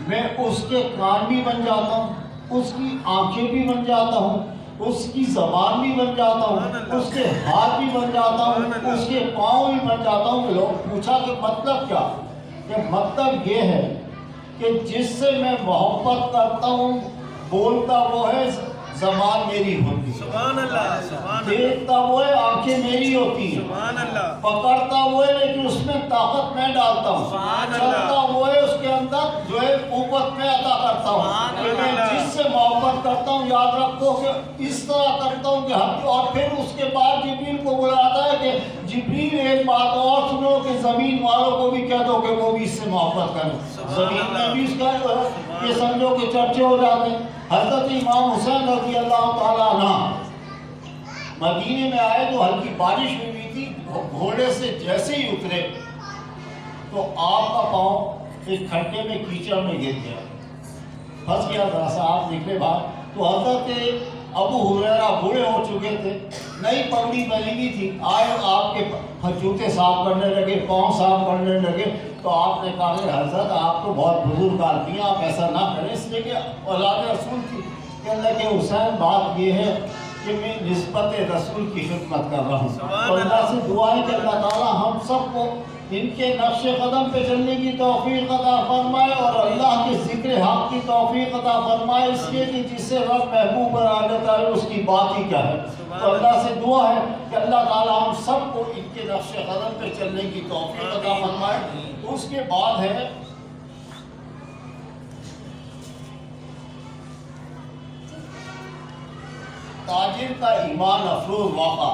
میں اس کے کان بھی بن جاتا ہوں, اس کی آنکھیں بھی بن جاتا ہوں, اس کی زبان بھی بن جاتا ہوں, اس کے ہاتھ بھی بن جاتا ہوں, اس کے پاؤں بھی بن جاتا ہوں. لوگ پوچھا کہ مطلب کیا؟ کہ مطلب یہ ہے کہ جس سے میں محبت کرتا ہوں بولتا وہ ہے, زبان میری ہوتی ہے, سبحان اللہ سبحان اللہ دیکھتا وہ ہے, آنکھیں میری ہوتی ہیں, سبحان اللہ پکڑتا وہ ہے لیکن اس میں طاقت میں ڈالتا ہوں, سبحان اللہ. چلتا وہ ہے, اس کے اندر جو ہے قوت میں عطا کرتا ہوں. سبحان میں اللہ. جس سے محبت کرتا ہوں یاد رکھو کہ اس طرح کرتا ہوں کہ ہم, اور پھر اس کے بعد جبریل کو بلاتا ہے کہ جبریل ایک بات اور سنو کہ زمین والوں کو بھی کہہ دو کہ وہ بھی اس سے محبت کریں. زمین میں بھی اس کا یہ سمجھو کہ چرچے ہو جاتے ہیں. حضرت امام حسین رضی اللہ تعالیٰ عنہ مدینے میں آئے تو ہلکی بارش ہوئی تھی, گھوڑے سے جیسے ہی اترے تو آپ کا پاؤں ایک کھڈے میں کیچڑ میں گر گیا, پھنس گیا ذرا سا, آپ نکلے باہر تو حضرت ابو ہریرہ بوڑھے ہو چکے تھے, نئی پگڑی بنی ہوئی تھی, آئے آپ کے جوتے صاف کرنے لگے, پاؤں صاف کرنے لگے. تو آپ نے کہا کہ حضرت آپ تو بہت بزرگ آدمی ہیں, آپ ایسا نہ کریں, اس لیے کہ اولاد رسول تھی. کہنے لگے حسین بات یہ ہے کہ میں نسبت رسول کی خدمت کر رہا ہوں. تو اللہ سے دعا ہے کہ اللہ تعالیٰ ہم سب کو ان کے نقش قدم پہ چلنے کی توفیق عطا فرمائے اور اللہ کے ذکر حق کی توفیق عطا فرمائے, اس لیے کہ جس سے رب محبوب بنا لیتا ہے اس کی بات ہی کیا ہے. تو اللہ سے دعا ہے کہ اللہ تعالیٰ ہم سب کو ان کے نقش قدم پہ چلنے کی توفیق عطا فرمائے. اس کے بعد ہے تاجر کا ایمان افروز واقعہ.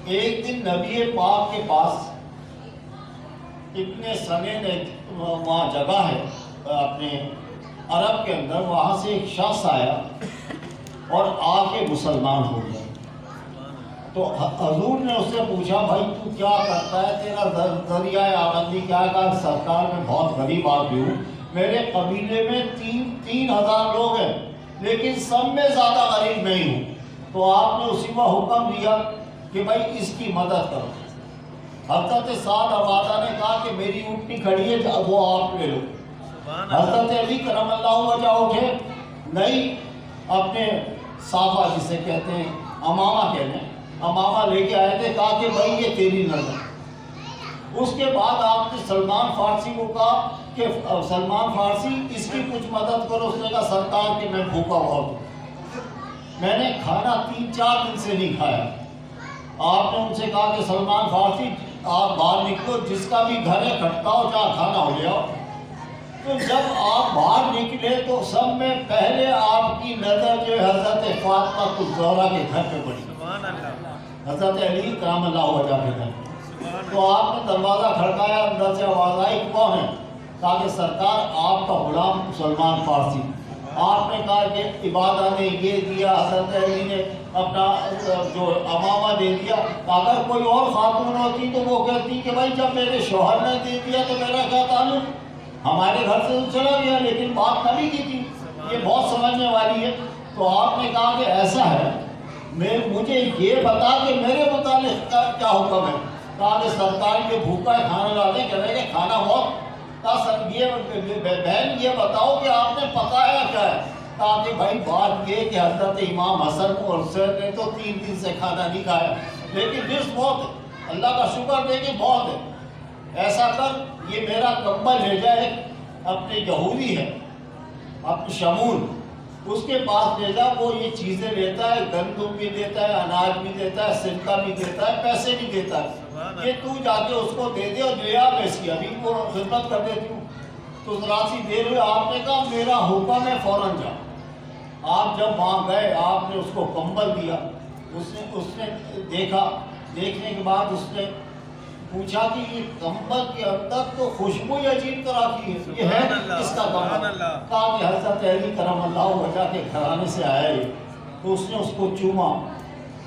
ایک دن نبی پاک کے پاس ابن سنے نے, وہاں جگہ ہے اپنے عرب کے اندر, وہاں سے ایک شخص آیا اور آ کے مسلمان ہو گیا. تو حضور نے اس سے پوچھا بھائی تو کیا کرتا ہے, تیرا ذریعہ آمدنی کیا ہے؟ کہا سرکار میں بہت غریب آدمی ہوں, میرے قبیلے میں 3,000 لوگ ہیں لیکن سب میں زیادہ غریب نہیں ہوں. تو آپ نے اسی کو حکم دیا کہ بھائی اس کی مدد کرو. حضرت سعد عبادہ نے کہا کہ میری اونٹنی کھڑی ہے, وہ آپ لے لو. حضرت علی کرم اللہ وجہ اٹھے, نہیں اپنے صافہ جسے کہتے ہیں امامہ کہتے ہیں, امامہ لے کے آئے تھے, کہا کہ بھائی یہ تیری نظر. اس کے بعد آپ نے سلمان فارسی کو کہا کہ سلمان فارسی اس کی کچھ مدد کرو. اس نے کہا سرکار کہ میں بھوکا ہوا ہوں, میں نے کھانا 3-4 دن سے نہیں کھایا. آپ نے ان سے کہا کہ سلمان فارسی آپ باہر نکلو, جس کا بھی گھر ہے کھٹکاؤ, جہاں کھانا ہو گیا. تو جب آپ باہر نکلے تو سب میں پہلے آپ کی نظر جو حضرت فاطمہ الزہرا کے گھر پہ پڑی, حضرت علی کرم اللہ وجہ کے گھر. تو آپ نے دروازہ کھڑکایا, اندر سے آواز آئی کون ہے؟ کہا کہ سرکار آپ کا غلام سلمان فارسی. آپ نے کہا کہ عبادہ نے یہ دیا, حضرت علی نے اپنا جو امامہ دے دیا. اگر کوئی اور خاتون ہوتی تو وہ کہتی کہ بھائی جب میرے شوہر نے دے دیا تو میرا کیا تعلق, ہمارے گھر سے تو چلا گیا, لیکن بات نبی کی تھی, یہ بہت سمجھنے والی ہے. تو آپ نے کہا کہ ایسا ہے, مجھے یہ بتا کہ میرے متعلق کیا حکم ہے. کہا کہ سرکار کے بھوکا ہے, کھانا لاتے, کہہ رہے کہ کھانا بہت. کہا یہ بہن یہ بتاؤ کہ آپ نے پکایا کیا ہے. کہا کہ بھائی بات یہ کہ حضرت امام حسن اور حسین نے تو 3 دن سے کھانا نہیں کھایا, لیکن رزق بہت ہے, اللہ کا شکر دے کہ بہت ہے. ایسا کر یہ میرا کمبل لے جائے, اپنے یہودی ہے اپنے شمول, اس کے پاس لے جا, وہ یہ چیزیں لیتا ہے, گندم بھی دیتا ہے, اناج بھی دیتا ہے, سرکہ بھی دیتا ہے, پیسے بھی دیتا ہے. یہ تو جا کے اس کو دے دے اور لیا پیسی, ابھی وہ خدمت کر دیتی ہوں. تو ذرا سی دیر ہوئی, آپ نے کہا میرا حکم ہے فوراً جا. آپ جب وہاں گئے آپ نے اس کو کمبل دیا, اس نے دیکھا, دیکھنے کے بعد اس نے پوچھا کہ یہ کمبل کے اندر تو خوشبو عجیب طرح کی ہے, یہ ہے کس کا کمبل؟ کہا کہ حضرت علی کرم اللہ وجہ کے گھرانے سے آیا ہے. تو اس نے اس کو چوما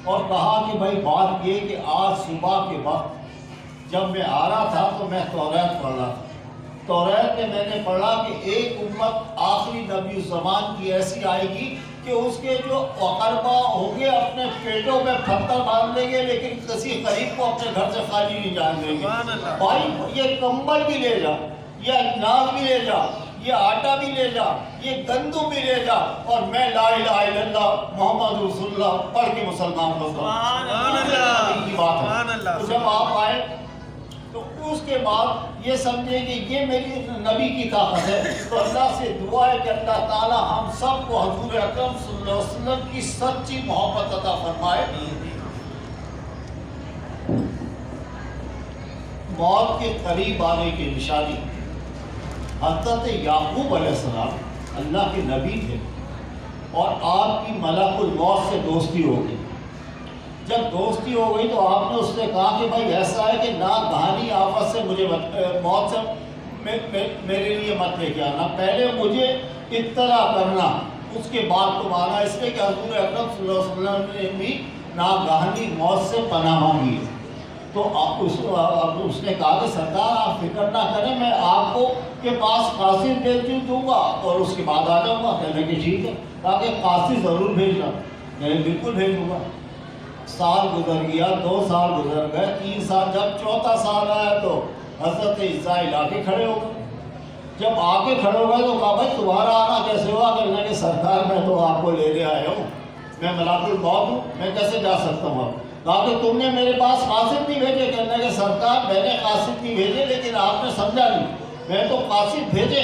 اور کہا کہ بھائی بات یہ کہ آج صبح کے وقت جب میں آ رہا تھا تو میں توریت پڑھ رہا تھا. توریت میں نے پڑھا کہ ایک امت آخری نبی زمان کی ایسی آئے گی کہ اس کے جو اقربا ہوں گے اپنے پیٹوں میں پتھر باندھ لیں گے, لیکن کسی غریب کو اپنے گھر سے خالی نہیں جان دیں گے. بھائی یہ کمبل بھی لے جا, یہ اجناس بھی لے جا، یہ آٹا بھی لے جا، یہ گندم بھی لے جا، اور میں لا الہ الا اللہ محمد رسول اللہ پڑھ کے مسلمان ہو جاؤں۔ سبحان اللہ، کی بات سبحان ہے۔ اللہ۔ تو جب آپ آئے تو اس کے بعد یہ سمجھیں کہ یہ میری نبی کی طاقت ہے، تو اللہ سے دعا ہے کہ اللہ تعالی ہم سب کو حضور اکرم صلی اللہ علیہ وسلم کی سچی محبت عطا فرمائے۔ موت کے قریب آنے کی نشانی، حضرت یعقوب علیہ السلام اللہ کے نبی تھے اور آپ کی ملک الموت سے دوستی ہو گئی۔ جب دوستی ہو گئی تو آپ نے اس سے کہا کہ بھائی ایسا ہے کہ ناگہانی آفت سے مجھے موت سے میرے لیے مت لے کے آنا، پہلے مجھے اطلاع کرنا، اس کے بعد تم آنا، اس لیے کہ حضور اکرم صلی اللہ علیہ وسلم نے بھی ناگہانی موت سے پناہ مانگی ہے۔ تو اس نے کہا کہ سرکار آپ فکر نہ کریں، میں آپ کو کے پاس قاصد بھیج دوں گا اور اس کے بعد آ جاؤں گا۔ کہنے کہ ٹھیک ہے، کہا کہ قاصد ضرور بھیجنا، میں بالکل بھیجوں گا۔ سال گزر گیا، 2 سال گزر گئے، 3 سال، جب 4تھا سال آیا تو حضرت اسرائیل آ کے کھڑے ہو گئے۔ جب آ کے کھڑے ہو گئے تو کہا بھائی تمہارا آنا کیسے ہوا؟ کہنے کہ سرکار میں تو آپ کو لینے آیا ہوں، میں ملک الموت ہوں، میں کیسے جا سکتا ہوں؟ کہا کہ تم نے میرے پاس قاصد نہیں بھیجے؟ کہنے کہ سرکار میں نے قاصد نہیں بھیجے، لیکن آپ نے سمجھا نہیں، میں تو قاصد بھیجے،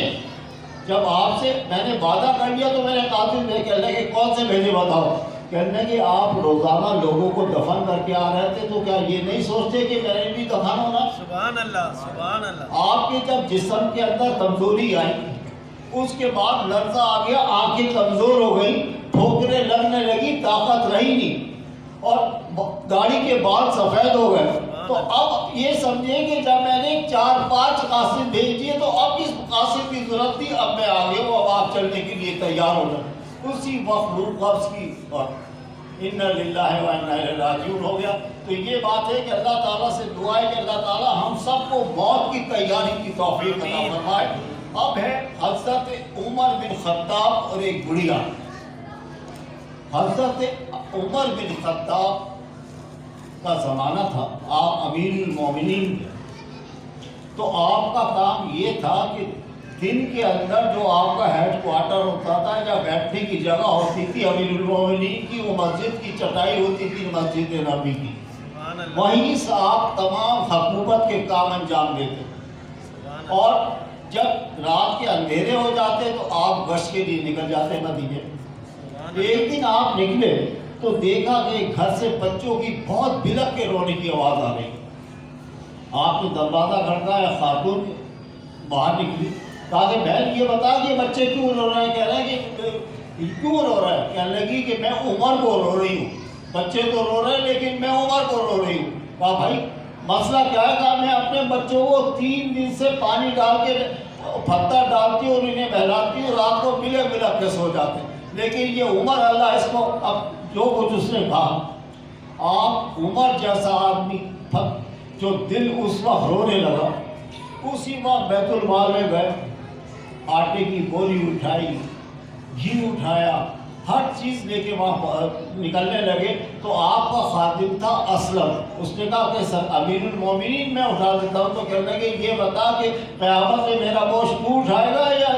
جب آپ سے میں نے وعدہ کر لیا تو میں نے قاصد بھیجے۔ کہنے کہ کون سے بھیجے بتاؤ؟ کہنے کہ آپ روزانہ لوگوں کو دفن کر کے آ رہے تھے، تو کیا یہ نہیں سوچتے کہ میں نے بھی دفن ہونا؟ سبحان اللہ، سبحان اللہ۔ آپ کے جب جسم کے اندر کمزوری آئی، اس کے بعد لرزہ آ گیا، آنکھیں کمزور ہو گئی، ٹھوکریں لگنے لگی، طاقت رہی نہیں، اور داڑھی کے بال سفید ہو گئے، تو اب یہ سمجھیں کہ جب میں نے 4-5 قاصد بھیج دیے تو اب اس قاصد کی ضرورت تھی، اب میں آگے ہوں، اب آپ چلنے کے لیے تیار ہو جائیں۔ اسی وقت روح قبض کی اور انا للہ و انا الیہ راجعون ہو گیا۔ تو یہ بات ہے کہ اللہ تعالیٰ سے دعا ہے کہ اللہ تعالیٰ ہم سب کو موت کی تیاری کی توفیق عطا فرمائے۔ اب ہے حضرت عمر بن خطاب اور ایک بڑھیا۔ حضرت عمر بن خطاب کا زمانہ تھا، آپ امیر المومنین تھے، تو آپ کا کام یہ تھا کہ دن کے اندر جو آپ کا ہیڈ کوارٹر ہوتا تھا یا بیٹھنے کی جگہ ہوتی تھی امیر المومنین کی، وہ مسجد کی چٹائی ہوتی تھی مسجد نبی کی، وہیں سے آپ تمام حکومت کے کام انجام دیتے، اور جب رات کے اندھیرے ہو جاتے تو آپ گشت کے لیے نکل جاتے مدینے۔ ایک دن آپ نکلے تو دیکھا کہ گھر سے بچوں کی بہت بلک کے رونے کی آواز آ رہی۔ آپ نے دروازہ کھڑکایا، خاتون باہر نکلی، کہا کہ بہن یہ بتا کہ بچے کیوں رو رہے ہیں؟ کہہ رہے ہیں کہ کیوں رو رہا ہے؟ کہنے لگی کہ میں عمر کو رو رہی ہوں، بچے تو رو رہے ہیں لیکن میں عمر کو رو رہی ہوں۔ کہا بھائی مسئلہ کیا ہے؟ کہا میں اپنے بچوں کو 3 دن سے پانی ڈال کے پتھر ڈالتی ہوں اور انہیں بہلاتی ہوں، رات کو بلک بلک کے سو جاتے ہیں، لیکن یہ عمر اللہ اس کو اب جو کچھ اس نے کہا۔ آپ عمر جیسا آدمی جو دل اس وقت رونے لگا، اسی وقت بیت المال میں گئے، آٹے کی بوری اٹھائی، گھی اٹھایا، ہر چیز لے کے وہاں نکلنے لگے، تو آپ کا خادم تھا اسلم، اس نے کہا کہ سر امیر المومنین میں اٹھا دیتا ہوں، تو کہنے لگے یہ بتا کہ قیامت میں میرا گوشت تو اٹھائے گا یا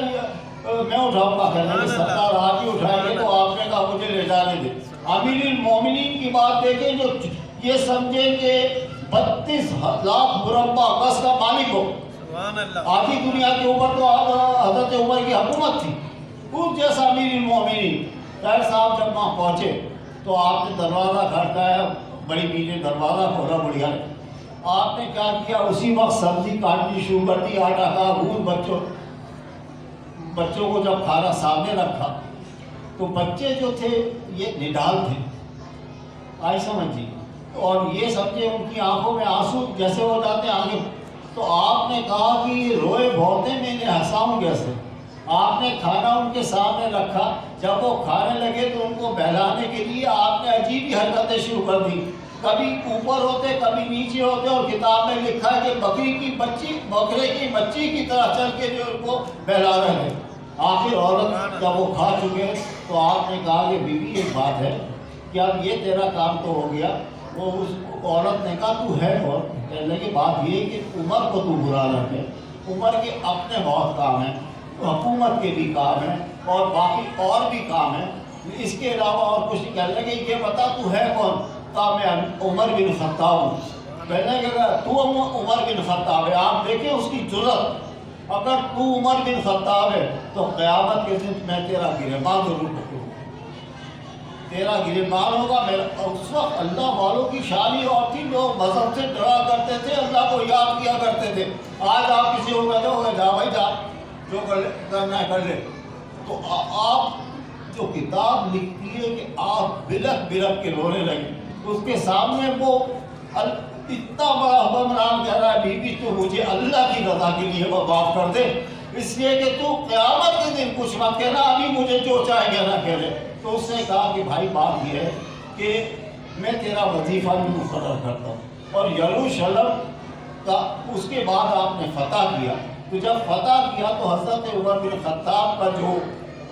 میں اٹھاؤں گا؟ کہنے لگے سرکار آپ ہی اٹھائیں گے، تو آپ نے کہا مجھے لے جانے دے۔ امیر المومنین کی بات دیکھیں، جو یہ سمجھیں کہ 32 لاکھ مربع گز کا مالک ہو، آدھی دنیا کے اوپر تو حضرت عمر کی حکومت تھی، اس جیسا امیر المومنین۔ خیر صاحب جب وہاں پہنچے تو آپ نے دروازہ کھڑکایا، بڑی بی نے دروازہ کھولا، بڑھیا نے آپ نے کیا کیا، اسی وقت سبزی کاٹنی شروع کر دی، آٹا کا گھون، بچوں کو جب کھانا سامنے رکھا تو بچے جو تھے یہ نڈال تھے، آئی سمجھی، اور یہ سمجھے ان کی آنکھوں میں آنسو جیسے ہو جاتے ہیں آگے، تو آپ نے کہا کہ یہ روئے بہت ہیں، میں انہیں ہنساؤں کیسے؟ آپ نے کھانا ان کے سامنے رکھا، جب وہ کھانے لگے تو ان کو بہلانے کے لیے آپ نے عجیب ہی حرکتیں شروع کر دی، کبھی اوپر ہوتے کبھی نیچے ہوتے، اور کتاب میں لکھا ہے کہ بکرے کی بچی کی طرح چل کے جو ان کو بہلا رہے ہیں۔ آخر عورت جب وہ کھا چکے تو آپ نے کہا کہ بیوی ایک بات ہے کہ اب یہ تیرا کام تو ہو گیا۔ وہ اس عورت نے کہا تو ہے کون؟ کہنے کی بات یہ ہے کہ عمر کو تو برا لگے۔ عمر کے اپنے بہت کام ہیں، حکومت کے بھی کام ہیں اور باقی اور بھی کام ہیں، اس کے علاوہ اور کچھ نہیں کہنے لگے یہ بتا تو ہے کون؟ کہا میں عمر بن خطاب ہوں۔ کہنے لگا تو عمر بن خطاب ہے؟ آپ دیکھیں اس کی جرأت، اگر تو عمر بن خطاب ہے تو قیامت کے دن میں تیرا گریباں ضرور پکڑوں گا، تیرا گریبان ہوگا میرا۔ اس وقت اللہ والوں کی شانی اور تھی، لوگ مذہب سے ڈرا کرتے تھے، اللہ کو یاد کیا کرتے تھے۔ آج آپ کسی کو کہتے ہو جا بھائی جا، جو کرنا ہے کر لے، تو آپ جو کتاب لکھتی ہے کہ آپ بلک بلک کے رونے لگے، اس کے سامنے وہ اتنا بڑا حکمران کہہ رہا ہے بی بی تو مجھے اللہ کی رضا کے لیے معاف کر دے، اس لیے کہ تو قیامت کے دن کچھ مت کہنا، ابھی مجھے جو چاہے کہنا کہہ لے۔ تو اس نے کہا کہ بھائی بات یہ ہے کہ میں تیرا وظیفہ بھی مقرر کرتا ہوں، اور یروشلم کا اس کے بعد آپ نے فتح کیا، تو جب فتح کیا تو حضرت عمر بن خطاب کا جو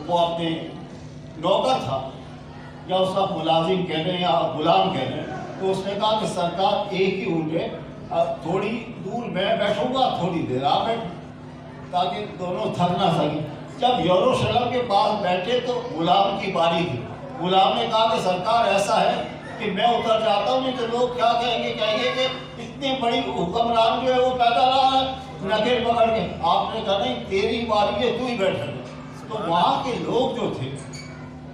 وہ اپنے نوکر تھا یا اس کا ملازم کہہ لیں یا غلام کہہ لیں، تو اس نے کہا کہ سرکار ایک ہی اونٹے تھوڑی دور میں بیٹھوں گا، تھوڑی دیر آپ بیٹھیں تاکہ دونوں تھک نہ سکیں۔ جب یروشلم کے پاس بیٹھے تو غلام کی باری تھی، غلام نے کہا کہ سرکار ایسا ہے کہ میں اتر جاتا ہوں، نہیں تو لوگ کیا کہیں گے کہ اتنی بڑی حکمران جو ہے وہ پیدا رہا ہے نکیل پکڑ کے۔ آپ نے کہا نہیں تیری باری ہے، تو ہی بیٹھ رہے۔ تو وہاں کے لوگ جو تھے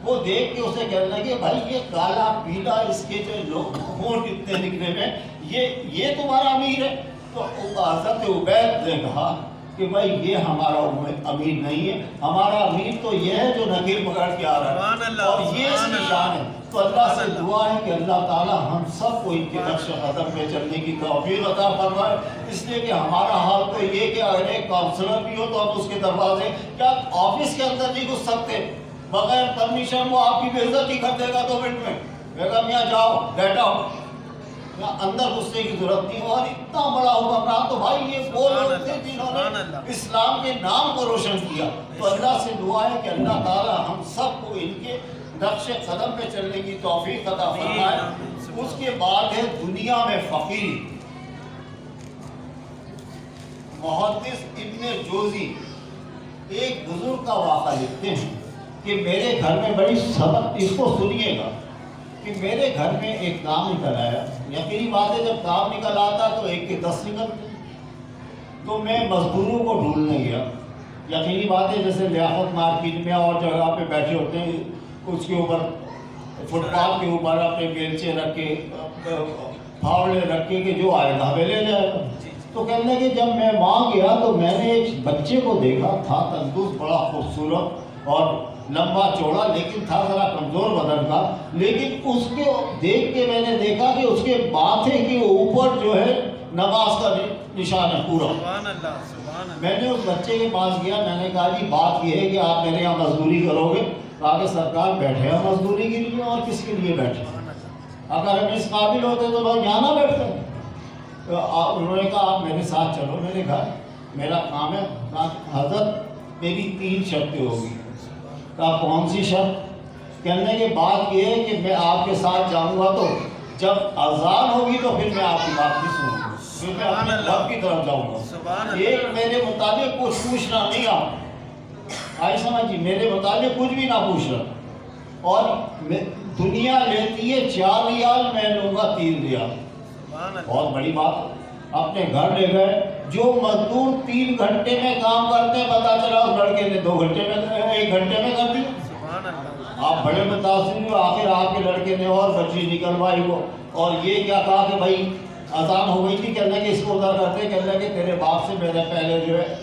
وہ دیکھ کے اسے کہنے لگے بھائی یہ کالا پیلا اس کے جو لوگ ہونٹ اتنے نکلے میں، یہ تمہارا امیر ہے؟ تو حضرت عبید نے کہا کہ بھائی یہ ہمارا امیر نہیں ہے، ہمارا امیر تو یہ ہے جو نکیل پکڑ کے آ رہا ہے اور یہ اس کی شان ہے۔ تو اللہ سے دعا ہے کہ اللہ تعالیٰ ہم سب کو ان کے نقش قدم پہ چلنے کی توفیق عطا فرمائے، اس لیے کہ ہمارا حال تو یہ کہ اگر ایک کاؤنسلر بھی ہو تو ہم اس کے دروازے کیا آفس کے اندر نہیں گھس سکتے بغیر پرمیشن، وہ آپ کی بے عزتی کر دے گا 2 منٹ میں، بیگم یہاں جاؤ بیٹھا ہو، اندر غصے کی ضرورت نہیں۔ اور اتنا بڑا حکمران، تو بھائی یہ وہ لوگ تھے جنہوں نے اسلام کے نام کو روشن کیا۔ تو اللہ سے دعا ہے کہ اللہ تعالی ہم سب کو ان کے نقش قدم پہ چلنے کی توفیق عطا فرمائے۔ اس کے بعد ہے دنیا میں فقیری۔ محدث ابن جوزی ایک بزرگ کا واقعہ لکھتے ہیں کہ میرے گھر میں بڑی سبق، اس کو سنیے گا، کہ میرے گھر میں ایک کام نکل آیا۔ یقینی بات ہے جب کام نکل آتا تو 1 کے 10 نکلتے، تو میں مزدوروں کو ڈھونڈنے گیا۔ یقینی بات ہے جیسے لیاقت مارکیٹ میں اور جگہ پہ بیٹھے ہوتے ہیں، اس کے اوپر فٹ پاتھ کے اوپر اپنے بیلچے رکھ کے پھاوڑے رکھ کے کہ جو آئے گا ہمیں لے جائے گا۔ تو کہنے کہ جب میں وہاں گیا تو میں نے ایک بچے کو دیکھا، تھا تندرست، بڑا خوبصورت اور لمبا چوڑا، لیکن تھا ذرا کمزور بدن کا، لیکن اس کو دیکھ کے میں نے دیکھا کہ اس کے ماتھے کے اوپر جو ہے نماز کا نشان ہے پورا۔ سبحان اللہ، سبحان اللہ۔ میں نے اس بچے کے پاس گیا، میں نے کہا جی بات یہ ہے کہ آپ میرے یہاں مزدوری کرو گے؟ کہا کہ سرکار بیٹھے ہیں مزدوری کے لیے، اور کس کے لیے بیٹھے؟ اگر ہم اس قابل ہوتے تو لوگ یہاں نہ بیٹھتے۔ تو انہوں نے کہا آپ میرے ساتھ چلو میرے گھر، میرا کام ہے۔ حضرت میری 3 شرطیں ہوگی۔ کہا کون سی شرط؟ کہنے کے بعد یہ ہے کہ میں آپ کے ساتھ جاؤں گا تو جب اذان ہوگی تو پھر میں آپ کی بات نہیں سنوں گا، پھر میں اپنے رب کی طرف جاؤں گا۔ ایک میرے مطابق کچھ پوچھنا نہیں، آپ آئی سمجھ جی، میرے مطابق کچھ بھی نہ پوچھنا، اور دنیا لیتی ہے 4 ریال، میں لوں گا 3 ریال۔ بہت بڑی بات۔ اپنے گھر لے گئے، جو مزدور 3 گھنٹے میں کام کرتے ہیں، پتا چلا اس لڑکے نے 2 گھنٹے میں 1 گھنٹے میں کر دیا۔ آپ بڑے متاثر ہوئے، آخر آپ کے لڑکے نے اور بچی نکلوائی وہ، اور یہ کیا کہا کہ بھائی اذان ہو گئی تھی، کہنے کہ اس کو ادھر کرتے، کہنے کہ تیرے باپ سے میرے پہلے جو ہے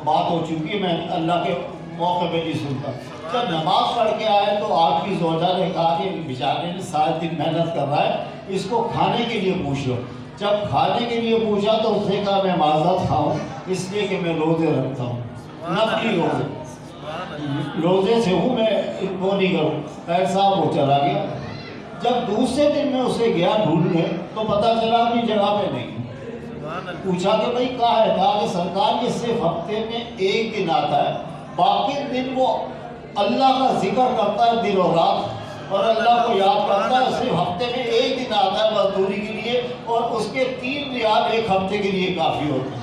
بات ہو چکی ہے، میں اللہ کے موقع پہ نہیں سنتا۔ جب نماز پڑھ کے آئے تو آپ کی زوجہ نے کہا کہ بیچارے نے سارے دن محنت کر رہا ہے، اس کو کھانے کے لیے پوچھ لو۔ جب کھانے کے لیے پوچھا تو اس نے کہا میں معذرت کھاؤں اس لیے کہ میں روزے رکھتا ہوں، نفلی روزے سے ہوں، میں وہ نہیں کروں۔ ایسا وہ چلا گیا۔ جب دوسرے دن میں اسے گیا ڈھونڈنے تو پتا چلا اپنی جگہ پہ نہیں۔ پوچھا کہ بھائی کہاں ہے؟ کہا کہ سرکار یہ صرف ہفتے میں 1 دن آتا ہے، باقی دن وہ اللہ کا ذکر کرتا ہے دن و رات، اور اللہ کو یاد کرتا ہے۔ صرف ہفتے میں 1 دن آتا ہے مزدوری کے لیے، اور اس کے 3 ریال 1 ہفتے کے لیے کافی ہوتے ہیں۔